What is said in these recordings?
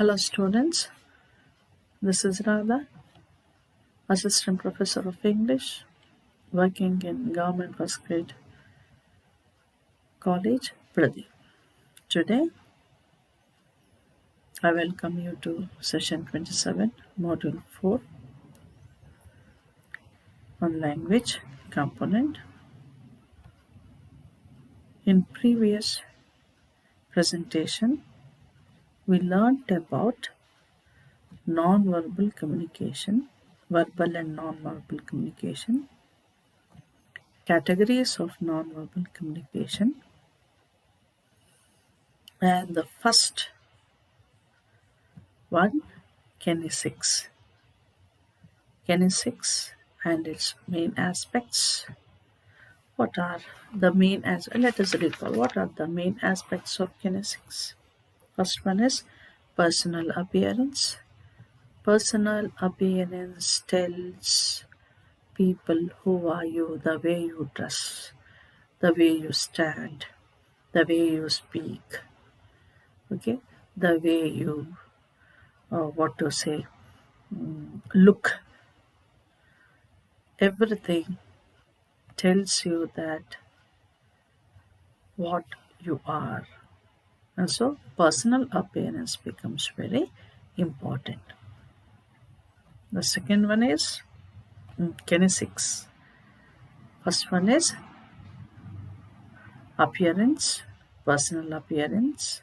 Hello students, this is Radha, Assistant Professor of English, working in Government First Grade College, Pradeep. Today, I welcome you to session 27, module 4 on language component. In previous presentation, we learned about non-verbal communication, verbal and non-verbal communication, categories of non-verbal communication, and the first one, kinesics. Kinesics and its main aspects. What are the main let us recall what are the main aspects of kinesics. First one is personal appearance. Personal appearance tells people who are you, the way you dress, the way you stand, the way you speak, okay, the way you look. Everything tells you that what you are, and so personal appearance becomes very important. The second one is kinesics. First one is appearance, personal appearance,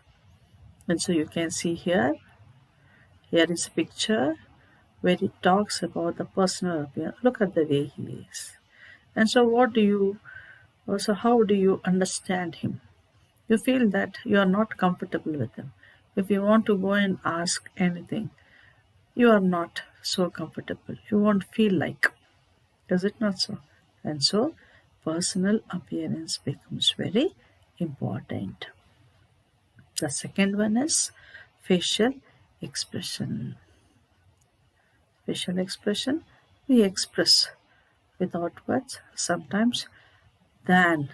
and so you can see here is a picture where it talks about the personal appearance. Look at the way he is, and so how do you understand him? You feel that you are not comfortable with him. If you want to go and ask anything, you are not so comfortable. You won't feel like. Is it not so? And so, personal appearance becomes very important. The second one is facial expression. Facial expression, we express without words sometimes than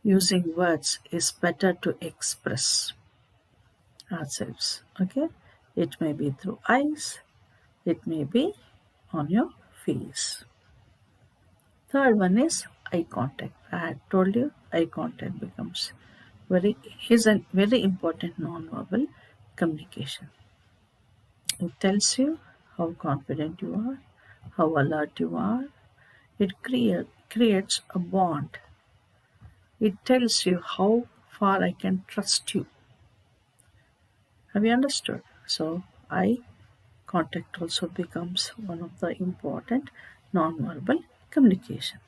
using words is better to express ourselves. Okay, it may be through eyes, it may be on your face. Third one is eye contact. I had told you eye contact is a very important non-verbal communication. It tells you how confident you are, how alert you are. It creates a bond. It tells you how far I can trust you. Have you understood? So eye contact also becomes one of the important non-verbal communication.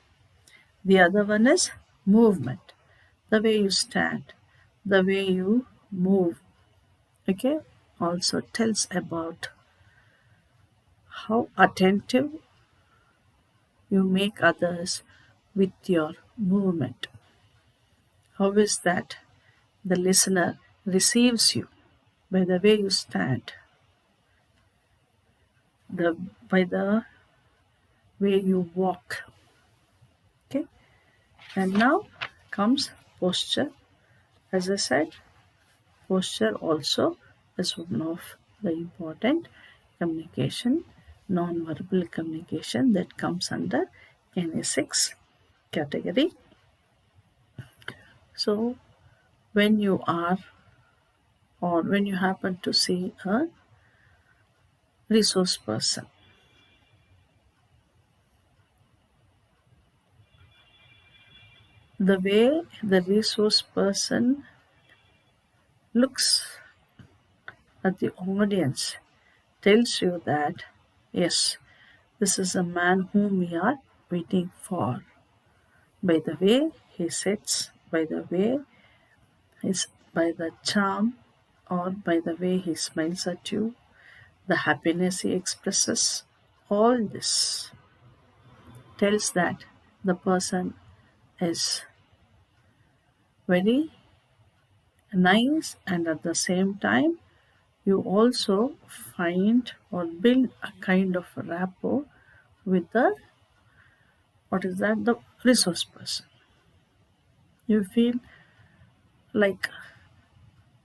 The other one is movement. The way you stand, the way you move, okay, also tells about how attentive you make others with your movement. How is that the listener receives you by the way you stand, by the way you walk. Okay, and now comes posture. As I said, posture also is one of the important communication, non-verbal communication that comes under kinesics category. So when you are or when you happen to see a resource person, the way the resource person looks at the audience tells you that yes, this is a man whom we are waiting for. By the way he sits, by the charm, or by the way he smiles at you, the happiness he expresses, all this tells that the person is very nice, and at the same time you also find or build a kind of rapport with the resource person. You feel like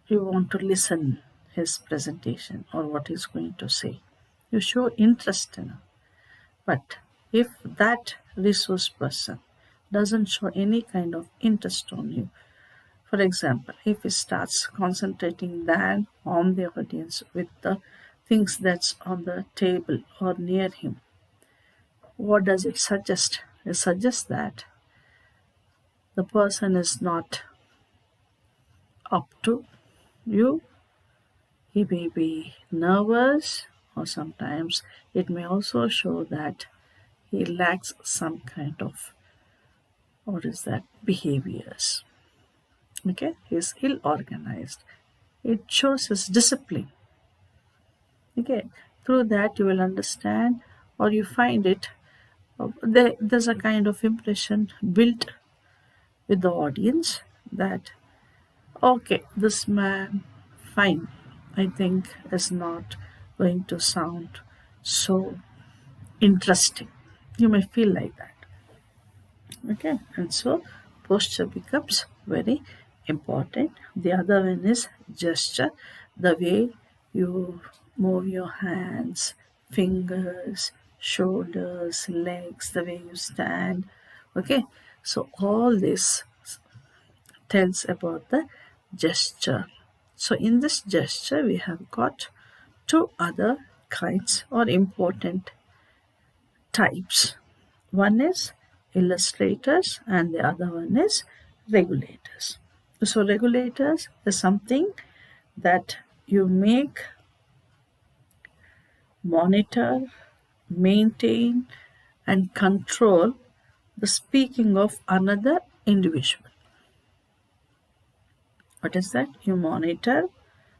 you want to listen his presentation or what he's going to say. You show interest in it. But if that resource person doesn't show any kind of interest on you, for example, if he starts concentrating then on the audience with the things that's on the table or near him, what does it suggest? It suggests that the person is not up to you. He may be nervous, or sometimes it may also show that he lacks some kind of, what is that, behaviors. Okay, he's ill organized. It shows his discipline. Okay, through that you will understand, or you find it, there's a kind of impression built with the audience that, okay, this man, fine, I think is not going to sound so interesting. You may feel like that. Okay, and so posture becomes very important. The other one is gesture, the way you move your hands, fingers, shoulders, legs, the way you stand. Okay, so all this tells about the gesture. So in this gesture, we have got two other kinds or important types. One is illustrators and the other one is regulators. So regulators is something that you make, monitor, maintain and control the speaking of another individual. What is that? You monitor,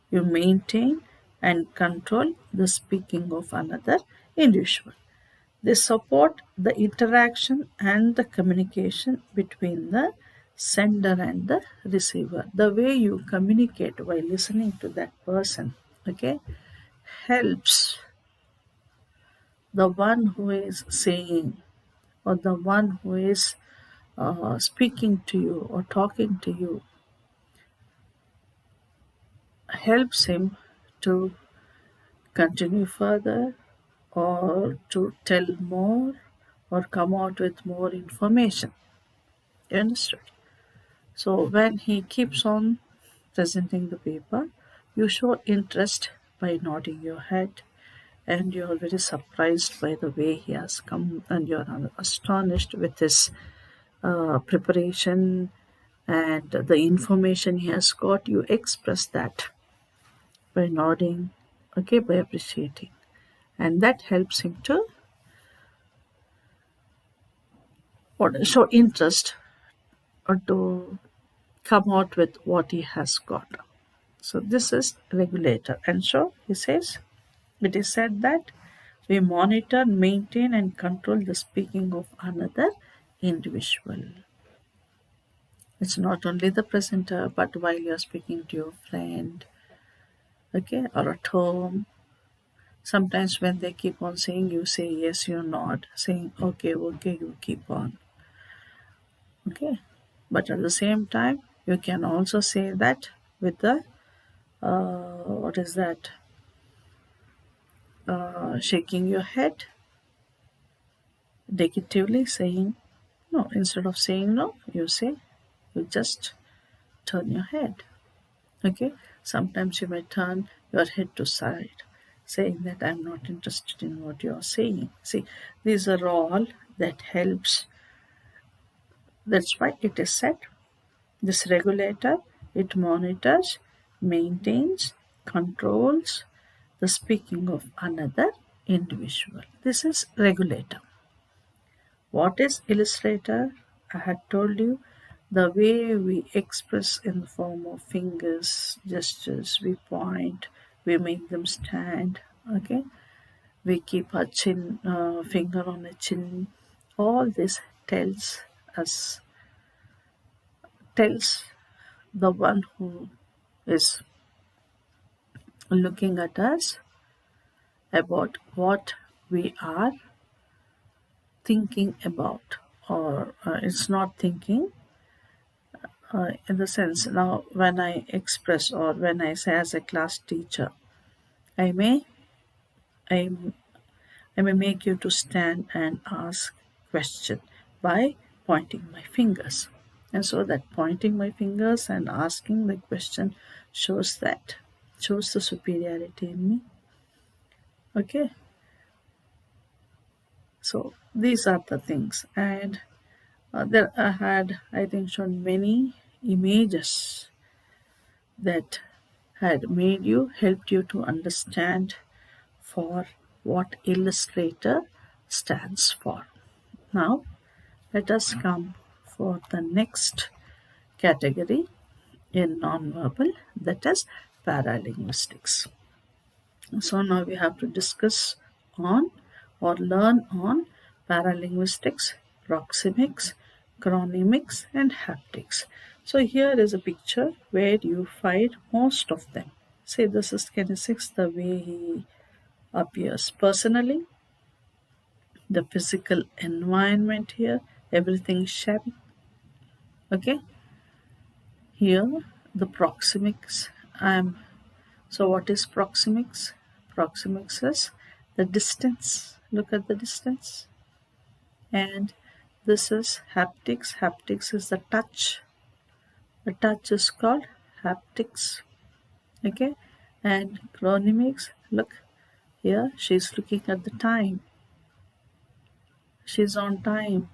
you maintain and control the speaking of another individual. They support the interaction and the communication between the sender and the receiver. The way you communicate while listening to that person, okay, helps the one who is saying or the one who is speaking to you or talking to you, helps him to continue further or to tell more or come out with more information. You understood? So when he keeps on presenting the paper, you show interest by nodding your head, and you are very surprised by the way he has come, and you are astonished with his preparation and the information he has got. You express that by nodding, okay, by appreciating, and that helps him to show interest or to come out with what he has got. So this is regulator. And so he says, it is said that we monitor, maintain and control the speaking of another individual. It's not only the presenter, but while you're speaking to your friend, okay, or at home. Sometimes when they keep on saying, you say yes, you nod, saying okay, okay, you keep on. Okay. But at the same time, you can also say that with the what is that? Shaking your head negatively, saying no. Instead of saying no, you say, you just turn your head. Okay. Sometimes you may turn your head to side, saying that I'm not interested in what you are saying. See, these are all that helps. That's why it is said, this regulator, it monitors, maintains, controls the speaking of another individual. This is regulator. What is illustrator? I had told you, the way we express in the form of fingers, gestures, we point, we make them stand, okay? We keep our chin, finger on the chin. All this us, tells the one who is looking at us about what we are thinking about, or it's not thinking, in the sense now when I express or when I say as a class teacher, I may I, I may make you to stand and ask question by pointing my fingers. And so that pointing my fingers and asking the question shows the superiority in me. Okay, so these are the things. And there I had, I think, shown many images that had made you, helped you to understand for what illustrator stands for. Now, let us come for the next category in nonverbal, that is paralinguistics. So now we have to discuss on or learn on paralinguistics, proxemics, chronemics, and haptics. So here is a picture where you find most of them. Say this is kinesics, the way he appears personally, the physical environment here, everything shabby. Okay, here the proxemics. So what is proxemics? Proxemics is the distance. Look at the distance. And this is haptics. Haptics is the touch. The touch is called haptics. Okay, and chronemics. Look here. She's looking at the time. She's on time,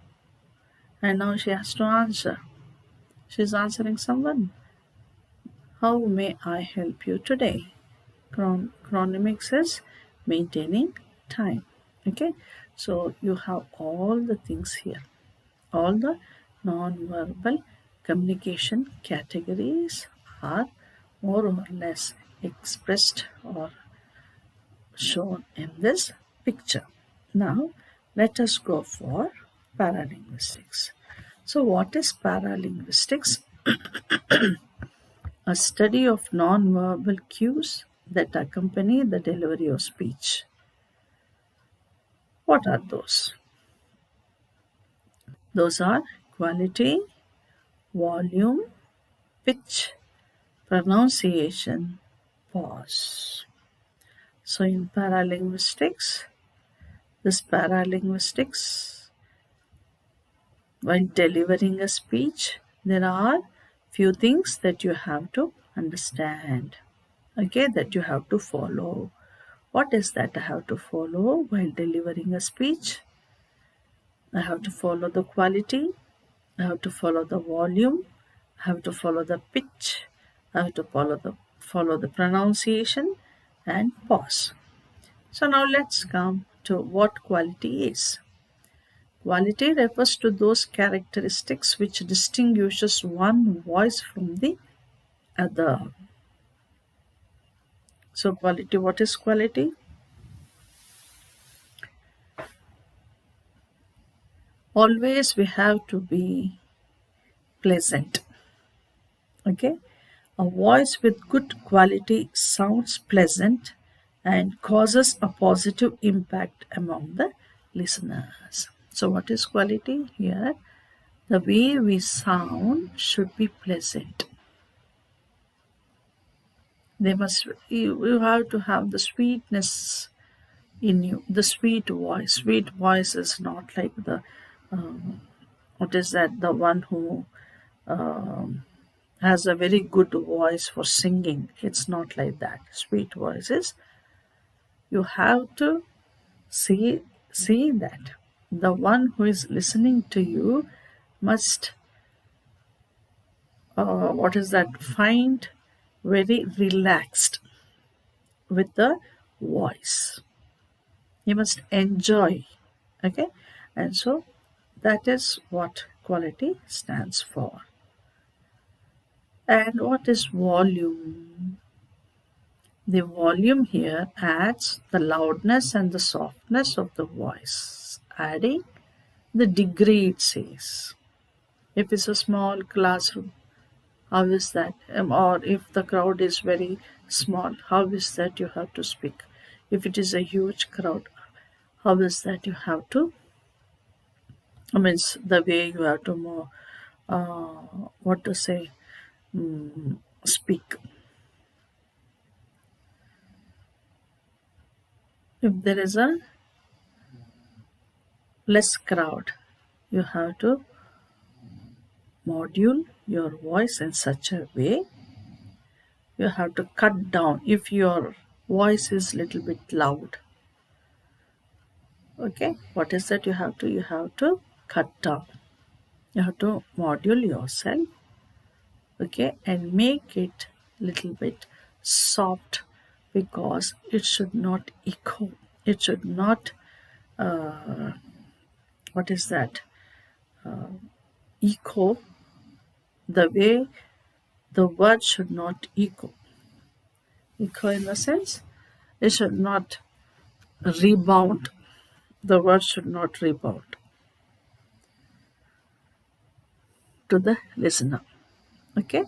and now she has to answer. She's answering someone. How may I help you today? Chronemics is maintaining time. Okay, so you have all the things here. All the non-verbal communication categories are more or less expressed or shown in this picture. Now, let us go for paralinguistics. So, what is paralinguistics? A study of non-verbal cues that accompany the delivery of speech. What are those? Those are quality, volume, pitch, pronunciation, pause. So in paralinguistics, while delivering a speech, there are few things that you have to understand. Okay, that you have to follow. What is that I have to follow while delivering a speech? I have to follow the quality, I have to follow the volume, I have to follow the pitch, I have to follow the pronunciation and pause. So now let's come to what quality is. Quality refers to those characteristics which distinguishes one voice from the other. So quality, what is quality? Always we have to be pleasant. Okay, a voice with good quality sounds pleasant and causes a positive impact among the listeners. So what is quality here? The way we sound should be pleasant. You have to have the sweetness in you, the sweet voice. Sweet voice is not like the what is that, the one who has a very good voice for singing. It's not like that. Sweet voices, you have to see that the one who is listening to you must find very relaxed with the voice. You must enjoy. Okay, and so that is what quality stands for. And what is volume? The volume here adds the loudness and the softness of the voice, adding the degree, it says. If it's a small classroom, how is that? Or if the crowd is very small, how is that you have to speak? If it is a huge crowd, how is that you have to, the way you have to what to say, speak. If there is a less crowd, you have to modulate your voice in such a way. You have to cut down if your voice is little bit loud. Okay, what is that you have to cut down. You have to modulate yourself, okay, and make it little bit soft, because it should not echo. It should not, what is that, echo the way the word should not echo. Echo in the sense, it should not rebound. The word should not rebound to the listener. Okay,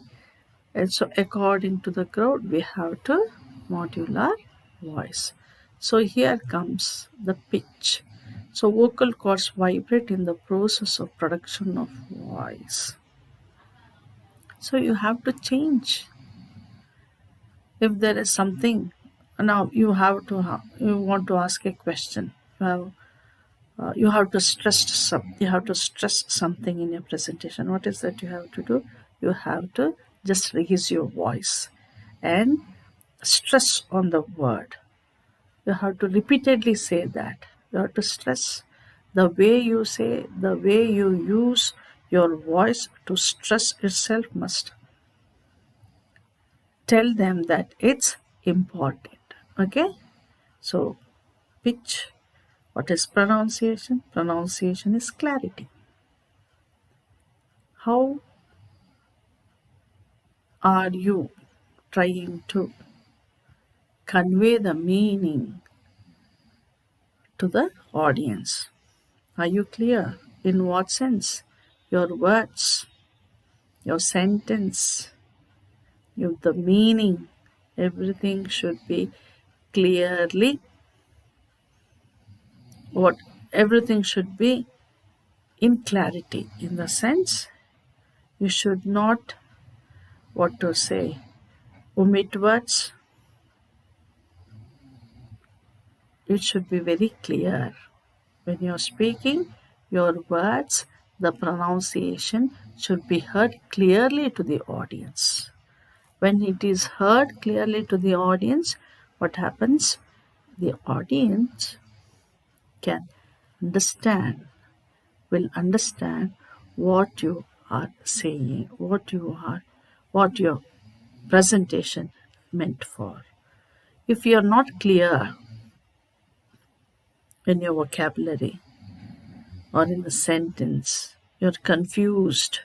and so according to the crowd, we have to modulate our voice. So here comes the pitch. So vocal cords vibrate in the process of production of voice. So you have to change. If there is something, now you have to you want to ask a question. You have to stress something in your presentation. What is that you have to do? You have to just raise your voice and stress on the word. You have to repeatedly say that. You have to stress the way you say, the way you use your voice to stress itself must tell them that it's important. Okay? So, pitch. What is pronunciation? Pronunciation is clarity. How are you trying to convey the meaning to the audience? Are you clear? In what sense? Your words, your sentence, the meaning, everything should be clearly, everything should be in clarity, in the sense you should not, what to say, omit words. It should be very clear. When you're speaking, your words, the pronunciation should be heard clearly to the audience. When it is heard clearly to the audience, what happens? The audience can understand, will understand what you are saying, what your presentation meant for. If you are not clear in your vocabulary or in the sentence, you're confused,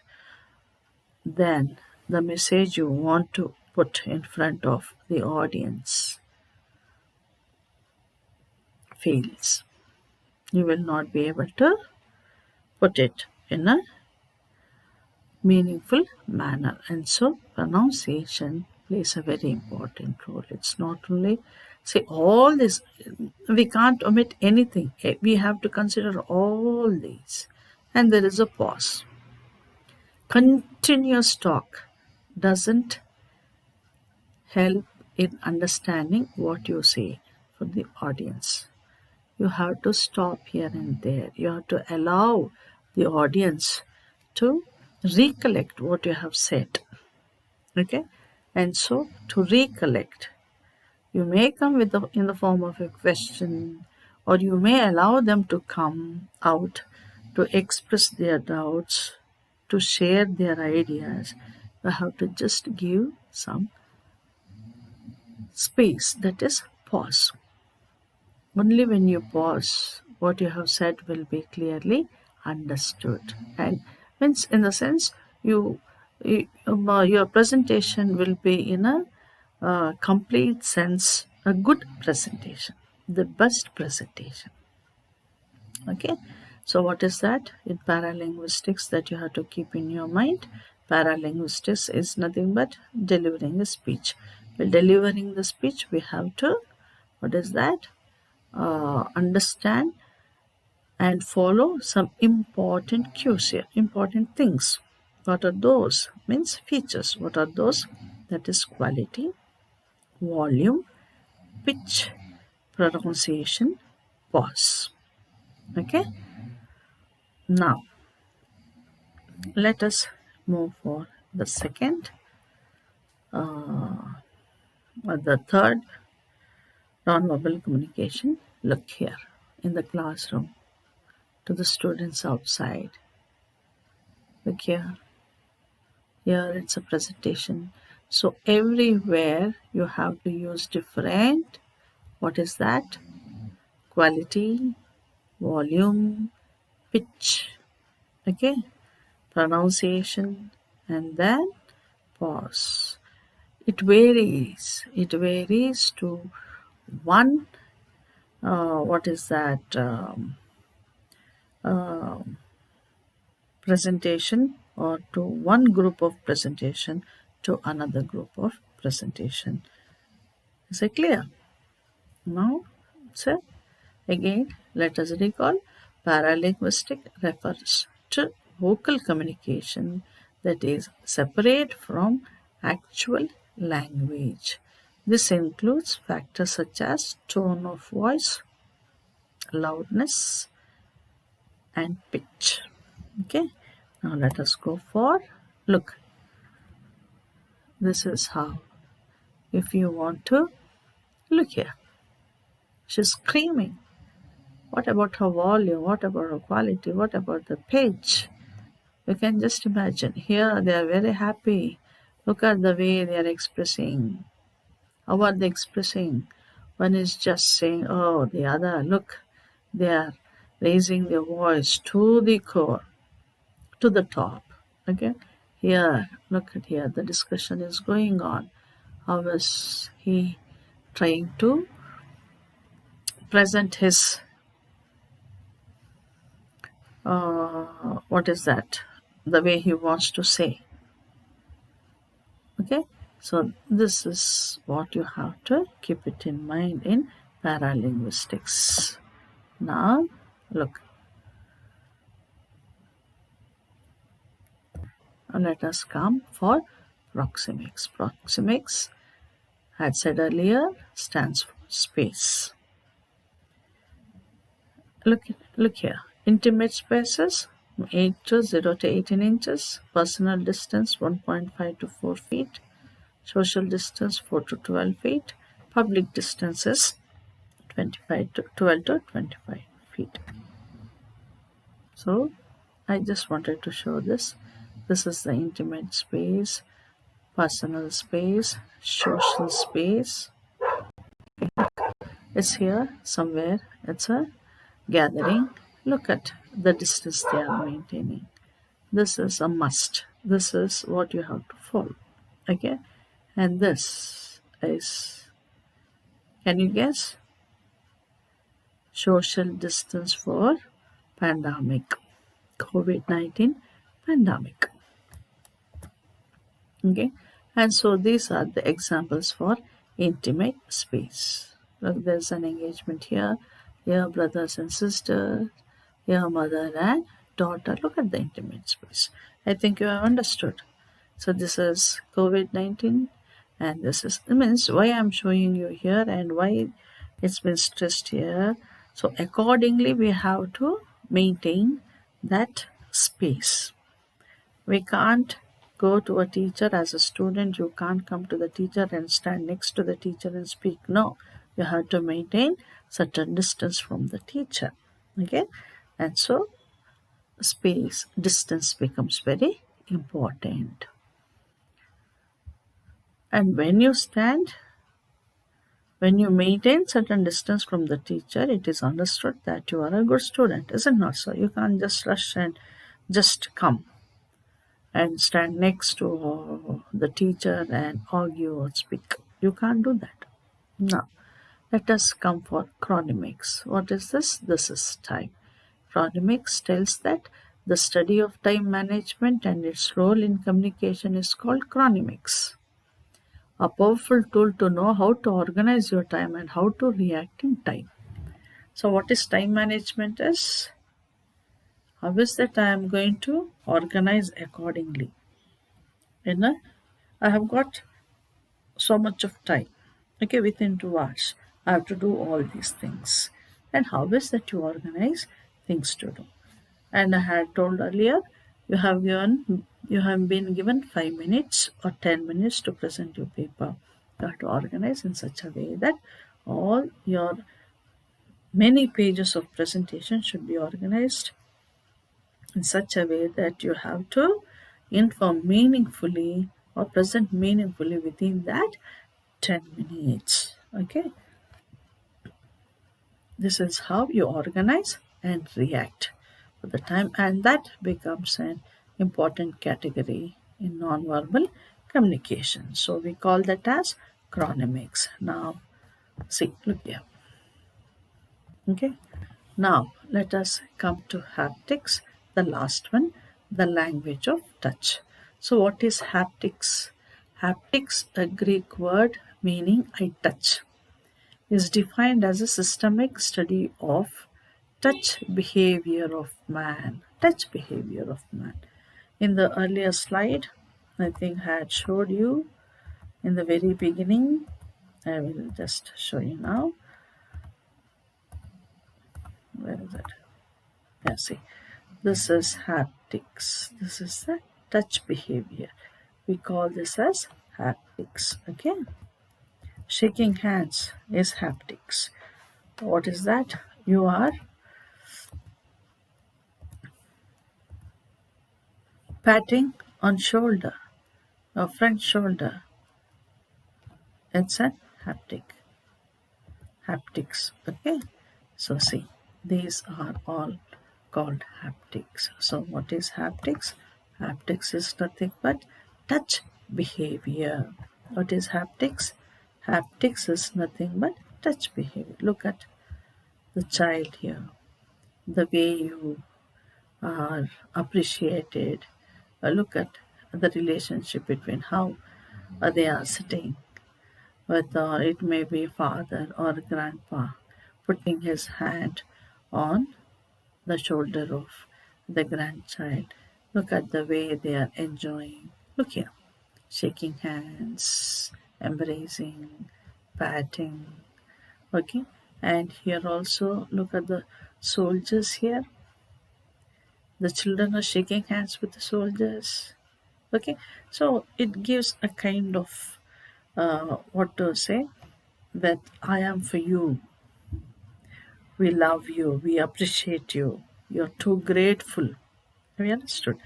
then the message you want to put in front of the audience fails. You will not be able to put it in a meaningful manner. And so pronunciation plays a very important role. It's not only, say, all this, we can't omit anything. We have to consider all these. And there is a pause. Continuous talk doesn't help in understanding what you say for the audience. You have to stop here and there. You have to allow the audience to recollect what you have said. Okay? And so to recollect, you may come in the form of a question, or you may allow them to come out to express their doubts, to share their ideas. You have to just give some space, that is pause. Only when you pause, what you have said will be clearly understood. And means, in the sense, your presentation will be in a complete sense a good presentation, the best presentation. Okay, so what is that in paralinguistics that you have to keep in your mind? Paralinguistics is nothing but delivering a speech. While delivering the speech, we have to, what is that, understand and follow some important cues here, important things. What are those? Means features. What are those? That is quality, volume, pitch, pronunciation, pause. Okay. Now let us move for the second, the third non-verbal communication. Look here in the classroom to the students outside. Look here. Here it's a presentation. So everywhere you have to use different, what is that? Quality, volume, pitch, okay, pronunciation, and then pause. It varies to one, what is that, presentation, or to one group of presentation to another group of presentation. Is it clear? Now, so again, let us recall paralinguistic refers to vocal communication that is separate from actual language. This includes factors such as tone of voice, loudness, and pitch. Okay, now let us go for look. This is how. If you want to look here, she's screaming. What about her volume? What about her quality? What about the pitch? You can just imagine. Here they are very happy. Look at the way they are expressing. How are they expressing? One is just saying, oh, the other, look, they are raising their voice to the core, to the top. Okay? Here, look at here, the discussion is going on. How is he trying to present his what is that, the way he wants to say. Okay, so this is what you have to keep it in mind in paralinguistics. Now look, let us come for proxemics. Proxemics, I had said earlier, stands for space. Look here. Intimate spaces 0 to 18 inches, personal distance 1.5 to 4 feet, social distance 4 to 12 feet, public distances 12 to 25 feet. So I just wanted to show this. This is the intimate space, personal space, social space. It's here somewhere. It's a gathering. Look at the distance they are maintaining. This is a must. This is what you have to follow. Okay? And this is, can you guess? Social distance for pandemic. COVID-19 pandemic. Okay? And so these are the examples for intimate space. Look, there's an engagement here. Here, brothers and sisters. Here, mother and daughter. Look at the intimate space. I think you have understood. So this is COVID-19, and this is, means why I'm showing you here and why it's been stressed here. So accordingly, we have to maintain that space. We can't go to a teacher as a student. You can't come to the teacher and stand next to the teacher and speak. No, you have to maintain certain distance from the teacher. Okay, and so space, distance becomes very important. And when you stand, when you maintain certain distance from the teacher, it is understood that you are a good student, is it not so? You can't just rush and just come and stand next to the teacher and argue or speak. You can't do that. Now, let us come for chronemics. What is this? This is time. Chronemics tells that the study of time management and its role in communication is called chronemics. A powerful tool to know how to organize your time and how to react in time. So what is time management is? How is that I am going to organize accordingly? You know, I have got so much of time. Okay, within 2 hours, I have to do all these things. And how is that you organize things to do? And I had told earlier, you have been given 5 minutes or 10 minutes to present your paper. You have to organize in such a way that all your many pages of presentation should be organized in such a way that you have to inform meaningfully or present meaningfully within that 10 minutes. Okay, this is how you organize and react for the time, and that becomes an important category in nonverbal communication. So we call that as chronemics. Now, see, look here. Okay, now let us come to haptics, the last one, the language of touch. So, what is haptics? Haptics, a Greek word meaning I touch, is defined as a systemic study of touch behavior of man. Touch behavior of man. In the earlier slide, I think I had showed you in the very beginning. I will just show you now. Where is it? Yeah, see. This is haptics. This is the touch behavior. We call this as haptics. Okay. Shaking hands is haptics. What is that? You are patting on shoulder, or front shoulder. It's a haptic. Haptics. Okay. So see, these are all called haptics. So what is haptics? Haptics is nothing but touch behavior. What is haptics? Haptics is nothing but touch behavior. Look at the child here. The way you are appreciated. Look at the relationship between how they are sitting with, it may be father or grandpa putting his hand on the shoulder of the grandchild. Look at the way they are enjoying. Look here, shaking hands, embracing, patting. Okay, and here also look at the soldiers here. The children are shaking hands with the soldiers. Okay, so it gives a kind of what to say, that I am for you, we love you, we appreciate you, you're too grateful. Have you understood?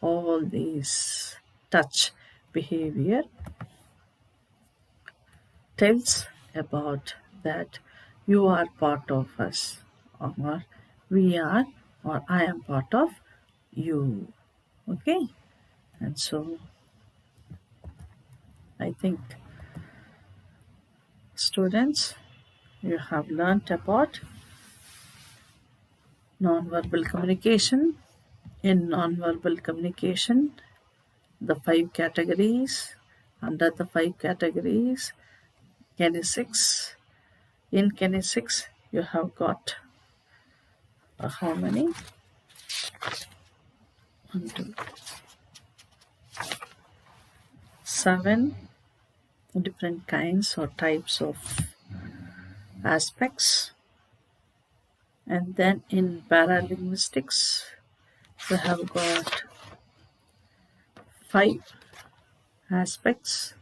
All these touch behavior tells about that you are part of us, or we are, or I am part of you. Okay, and so I think, students, you have learnt about nonverbal communication. In nonverbal communication, the 5 categories, under the 5 categories, kinesics. In kinesics, you have got how many? 1, 2, 7 different kinds or types of aspects. And then in paralinguistics, we have got 5 aspects.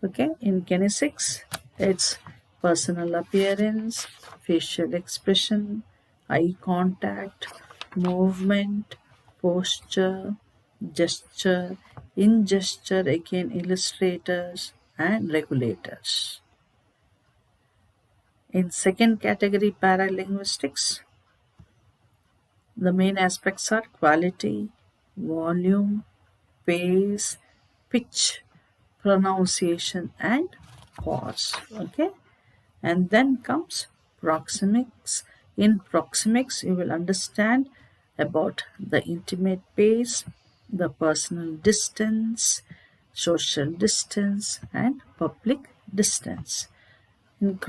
Okay, in kinesics, it's personal appearance, facial expression, eye contact, movement, posture, gesture, in gesture, again illustrators and regulators. In second category, paralinguistics, the main aspects are quality, volume, pace, pitch, pronunciation and pause. Okay, and then comes proxemics. In proxemics, you will understand about the intimate pace, the personal distance, social distance and public distance. In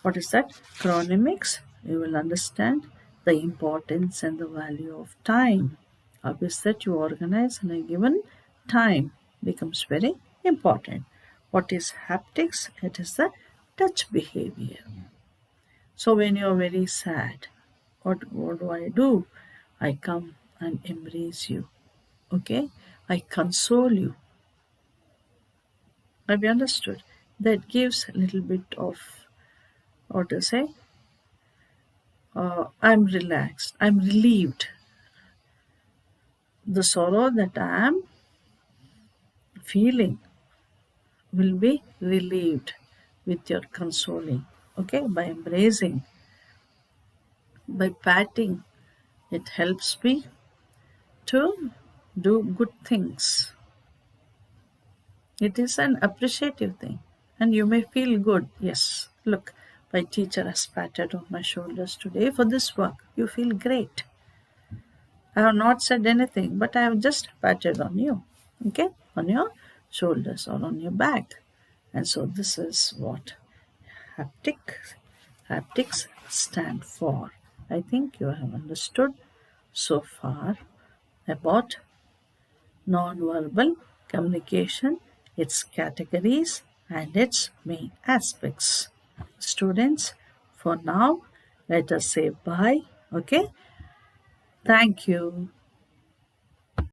what is that? Chronemics, you will understand the importance and the value of time. How is that you organize in a given time becomes very important. What is haptics? It is the touch behavior. So when you're very sad, what do I do? I come and embrace you. Okay? I console you. Have you understood? That gives a little bit of, what to say, I'm relaxed, I'm relieved. The sorrow that I am feeling will be relieved with your consoling. Okay? By embracing, by patting, it helps me to do good things. It is an appreciative thing, and you may feel good. Yes, look, my teacher has patted on my shoulders today for this work. You feel great. I have not said anything, but I have just patted on you, okay, on your shoulders or on your back. And so this is what haptics stand for. I think you have understood so far about nonverbal communication, its categories, and its main aspects. Students, for now, let us say bye. Okay? Thank you.